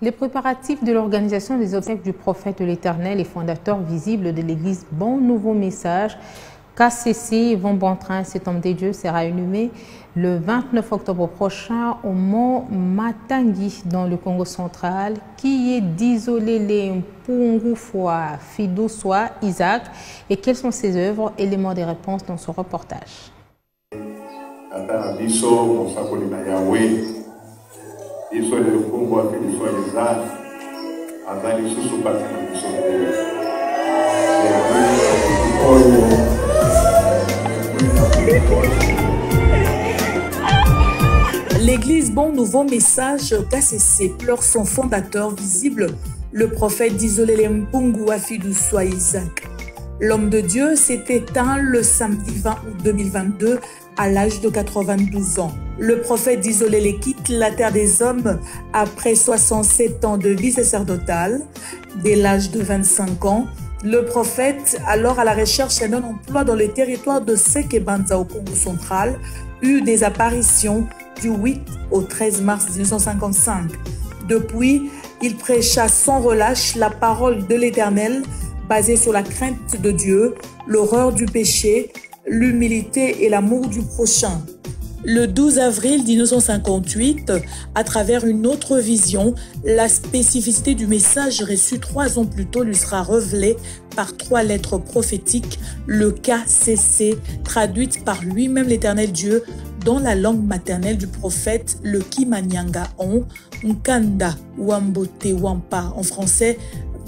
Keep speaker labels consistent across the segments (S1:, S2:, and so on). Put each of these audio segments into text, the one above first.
S1: Les préparatifs de l'organisation des obsèques du prophète de l'Éternel et fondateur visible de l'église Bon Nouveau Message, KCC Von Bontrin, cet homme de Dieu, sera inhumé le 29 octobre prochain au mont Matangui dans le Congo central, qui est d'isoler les Mpungufwa Fiduswa Isaac. Et quelles sont ses œuvres? Éléments des réponses dans ce reportage.
S2: L'église Bon Nouveau Message KCC pleure son fondateur visible, le prophète d'Isolé Mpungu Afiduswa Isaac. L'homme de Dieu s'est éteint le samedi 20 août 2022 à l'âge de 92 ans. Le prophète d'Isolé quitte la terre des hommes après 67 ans de vie sacerdotale. Dès l'âge de 25 ans, le prophète, alors à la recherche d'un emploi dans le territoire de Sekebanza au Congo central, eut des apparitions du 8 au 13 mars 1955. Depuis, il prêcha sans relâche la parole de l'Éternel, basée sur la crainte de Dieu, l'horreur du péché, l'humilité et l'amour du prochain. Le 12 avril 1958, à travers une autre vision, la spécificité du message reçu 3 ans plus tôt lui sera révélée par 3 lettres prophétiques, le KCC, traduite par lui-même l'Éternel Dieu dans la langue maternelle du prophète, le Kimanyanga on, Nkanda Wambote Wampa en français,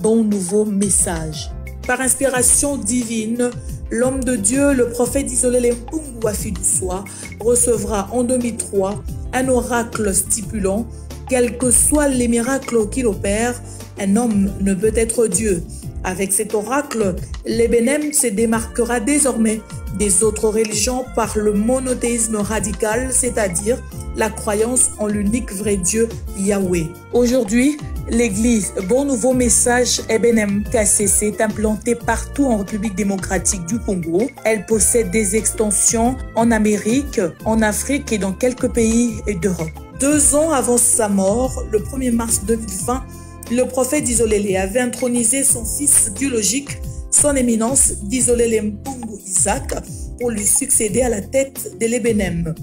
S2: Bon Nouveau Message. Par inspiration divine, l'homme de Dieu, le prophète d'Isolé Mpungu Afiduswa, recevra en 2003 un oracle stipulant « Quels que soient les miracles qu'il opère, un homme ne peut être Dieu ». Avec cet oracle, l'Ebenem se démarquera désormais des autres religions par le monothéisme radical, c'est-à-dire la croyance en l'unique vrai Dieu Yahweh. Aujourd'hui, l'église Bon Nouveau Message Ebenem KCC est implantée partout en République démocratique du Congo. Elle possède des extensions en Amérique, en Afrique et dans quelques pays d'Europe. 2 ans avant sa mort, le 1er mars 2020, le prophète d'Isolé avait intronisé son fils biologique, son éminence d'Isolé Mpungu Isaac, pour lui succéder à la tête de l'Ebenem.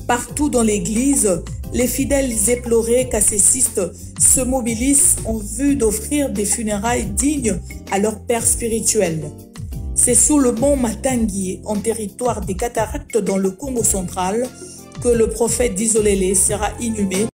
S2: Partout dans l'église, les fidèles éplorés KCCistes se mobilisent en vue d'offrir des funérailles dignes à leur père spirituel. C'est sous le mont Matangui, en territoire des cataractes dans le Congo central, que le prophète d'Isolé sera inhumé.